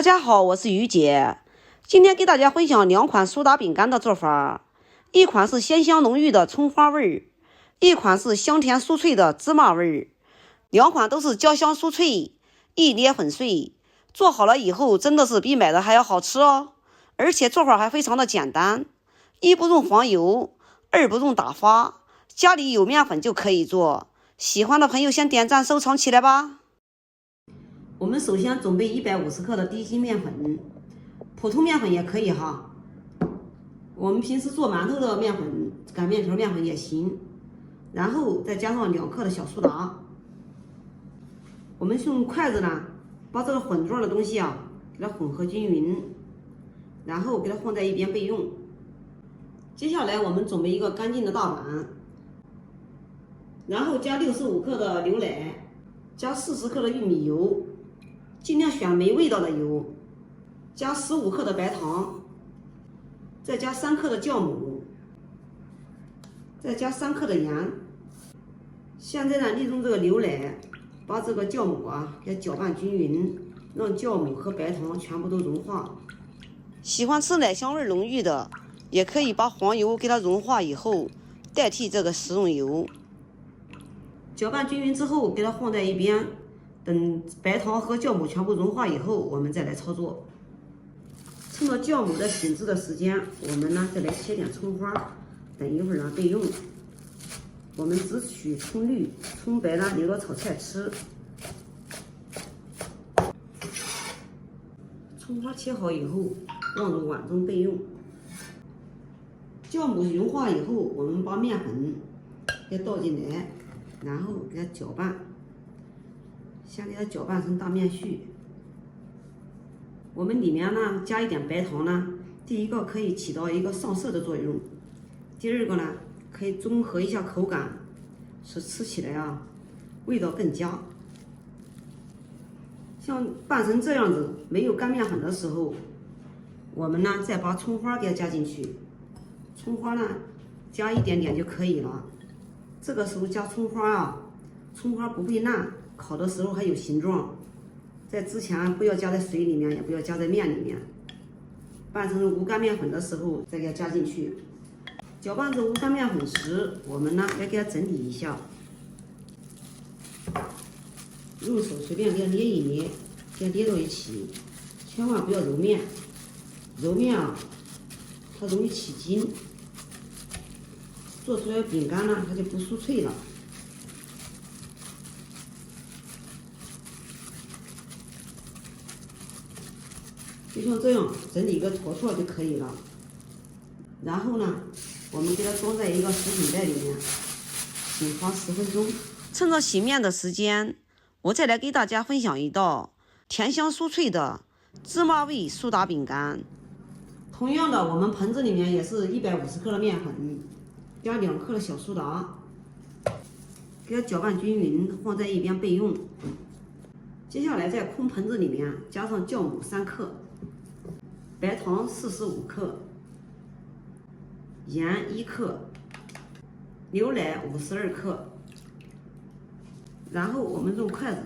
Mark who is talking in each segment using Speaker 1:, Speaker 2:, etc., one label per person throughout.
Speaker 1: 大家好，我是于姐，今天给大家分享两款苏打饼干的做法。一款是鲜香浓郁的葱花味儿，一款是香甜酥脆的芝麻味儿。两款都是焦香酥脆，一捏很碎，做好了以后真的是比买的还要好吃哦。而且做法还非常的简单，一不用黄油，二不用打发，家里有面粉就可以做。喜欢的朋友先点赞收藏起来吧。我们首先准备150克的低筋面粉，普通面粉也可以哈。我们平时做馒头的面粉、擀面条面粉也行。然后再加上2克的小苏打。我们用筷子呢，把这个混状的东西啊，给它混合均匀，然后给它放在一边备用。接下来我们准备一个干净的大碗，然后加65克的牛奶，加40克的玉米油。尽量选没味道的油，加15克的白糖，再加3克的酵母，再加3克的盐。现在呢，利用这个牛奶，把这个酵母啊给搅拌均匀，让酵母和白糖全部都融化。喜欢吃奶香味浓郁的，也可以把黄油给它融化以后，代替这个食用油。搅拌均匀之后，给它放在一边。等白糖和酵母全部融化以后，我们再来操作。趁着酵母的醒制的时间，我们呢再来切点葱花，等一会儿呢备用。我们只取葱绿，葱白呢留着炒菜吃。葱花切好以后，放入碗中备用。酵母融化以后，我们把面粉给倒进来，然后给它搅拌。先给它搅拌成大面絮。我们里面呢加一点白糖呢，第一个可以起到一个上色的作用，第二个呢可以中和一下口感，使吃起来啊味道更佳。像拌成这样子没有干面粉的时候，我们呢再把葱花给它加进去，葱花呢加一点点就可以了。这个时候加葱花啊，葱花不会烂。烤的时候还有形状，在之前不要加在水里面，也不要加在面里面。拌成无干面粉的时候再给它加进去。搅拌成无干面粉时，我们呢来给它整理一下，用手随便给它捏一捏，给它捏到一起，千万不要揉面，揉面啊它容易起筋，做出来的饼干呢它就不酥脆了。就像这样整理一个坨坨就可以了。然后呢，我们给它装在一个食品袋里面，醒发10分钟。趁着洗面的时间，我再来给大家分享一道甜香酥脆的芝麻味苏打饼干。同样的，我们盆子里面也是150克的面粉，加2克的小苏打，给它搅拌均匀，放在一边备用。接下来在空盆子里面加上酵母3克。白糖45克，盐1克，牛奶52克。然后我们用筷子，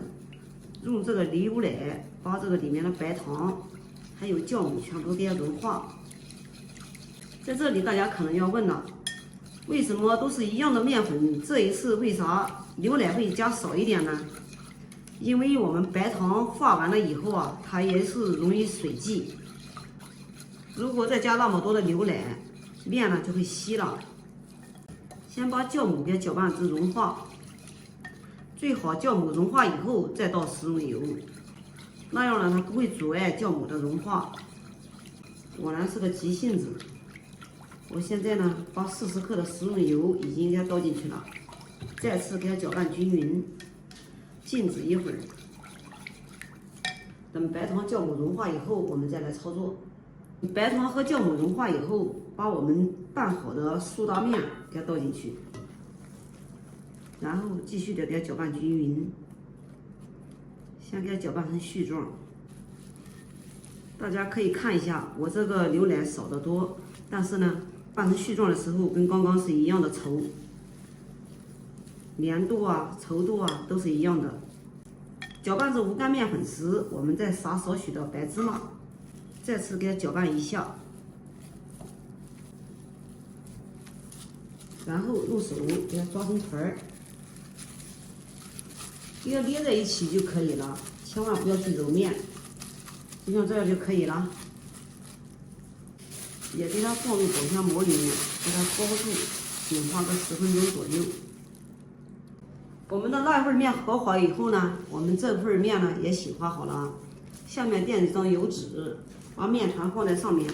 Speaker 1: 用这个牛奶把这个里面的白糖还有酵母全部给它融化。在这里大家可能要问了，为什么都是一样的面粉，这一次为啥牛奶会加少一点呢？因为我们白糖化完了以后啊，它也是容易水剂。如果再加那么多的牛奶，面呢就会稀了。先把酵母给它搅拌至融化，最好酵母融化以后再倒食用油，那样呢它不会阻碍酵母的融化。果然是个急性子。我现在呢把40克的食用油已经给它倒进去了，再次给它搅拌均匀，静止一会儿。等白糖酵母融化以后，我们再来操作。白糖和酵母融化以后，把我们拌好的苏打面给它倒进去，然后继续的给它搅拌均匀，先给它搅拌成絮状。大家可以看一下，我这个牛奶少得多，但是呢，拌成絮状的时候跟刚刚是一样的稠，粘度啊、稠度啊都是一样的。搅拌至无干面粉时，我们再撒少许的白芝麻，再次给它搅拌一下，然后用手给它抓成团儿，给它捏在一起就可以了，千万不要去揉面，就像这样就可以了。也给它放入保鲜膜里面，给它包住，醒发个10分钟左右。我们的那份面和好以后呢，我们这份面呢也醒发好了。下面垫一张油纸，把面团放在上面，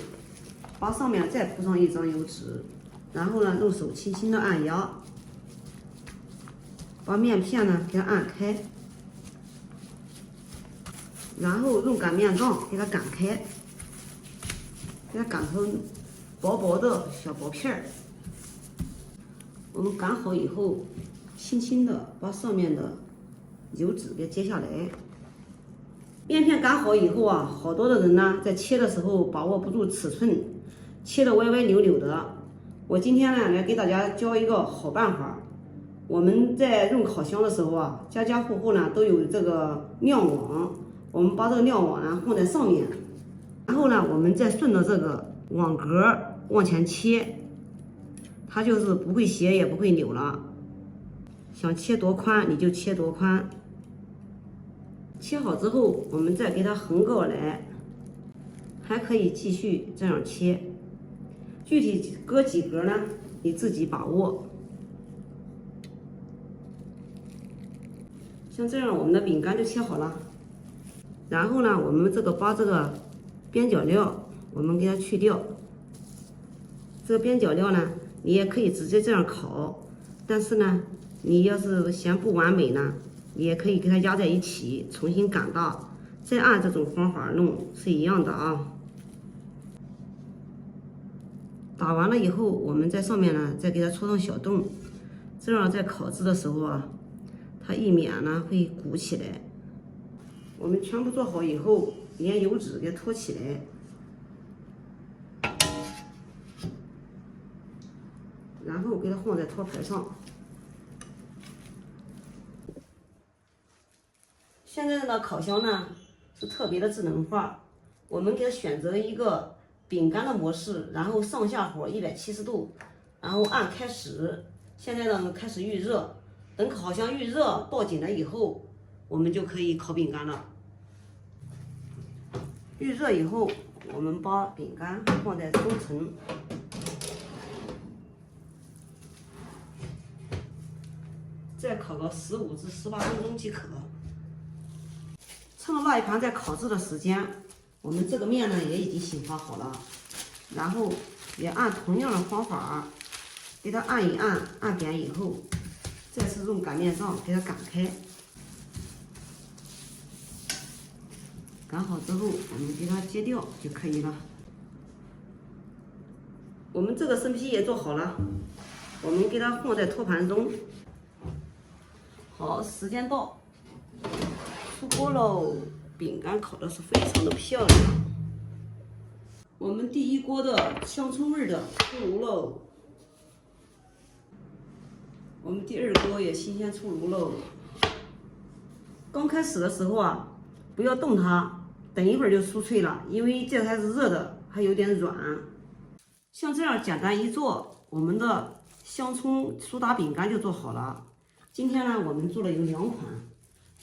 Speaker 1: 把上面再铺上一张油纸，然后呢用手轻轻的按压，把面片呢给它按开，然后用擀面杖给它擀开，给它擀成薄薄的小薄片儿。我们擀好以后，轻轻的把上面的油脂给揭下来。面片擀好以后啊，好多的人呢在切的时候把握不住尺寸，切的歪歪扭扭的。我今天呢来给大家教一个好办法。我们在用烤箱的时候啊，家家户户呢都有这个晾网，我们把这个晾网呢放在上面，然后呢我们再顺着这个网格往前切，它就是不会斜也不会扭了。想切多宽你就切多宽。切好之后，我们再给它横过来，还可以继续这样切。具体割几格呢，你自己把握。像这样，我们的饼干就切好了。然后呢，我们把这个边角料，我们给它去掉。这个边角料呢，你也可以直接这样烤，但是呢，你要是嫌不完美呢，你也可以给它压在一起，重新擀大，再按这种方法弄是一样的啊。打完了以后，我们在上面呢再给它戳上小洞，这样在烤制的时候啊，它一免呢会鼓起来。我们全部做好以后，连油脂给它托起来，然后给它放在托盘上。现在的烤箱呢是特别的智能化，我们给它选择一个饼干的模式，然后上下火170度，然后按开始。现在呢开始预热，等烤箱预热报紧了以后，我们就可以烤饼干了。预热以后，我们把饼干放在中层，再烤个15至18分钟即可。趁那一盘在烤制的时间，我们这个面呢也已经醒发好了，然后也按同样的方法给它按一按，按扁以后，再次用擀面杖给它擀开。擀好之后，我们给它揭掉就可以了。我们这个生坯也做好了，我们给它放在托盘中。好，时间到。出锅喽！饼干烤的是非常的漂亮。我们第一锅的香葱味的出炉喽。我们第二锅也新鲜出炉喽。刚开始的时候啊，不要动它，等一会儿就酥脆了，因为这还是热的，还有点软。像这样简单一做，我们的香葱苏打饼干就做好了。今天呢，我们做了有2款。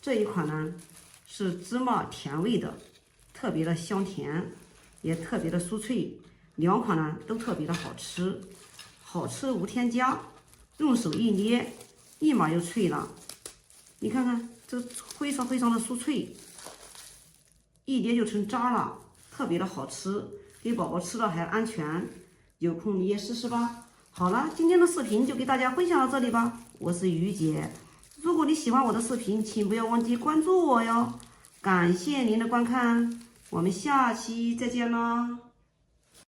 Speaker 1: 这一款呢是芝麻甜味的，特别的香甜，也特别的酥脆。2款呢都特别的好吃，好吃无添加，用手一捏，立马就脆了。你看看这非常非常的酥脆，一捏就成渣了，特别的好吃，给宝宝吃了还安全。有空你也试试吧。好了，今天的视频就给大家分享到这里吧，我是于姐。如果你喜欢我的视频，请不要忘记关注我哟！感谢您的观看，我们下期再见啦！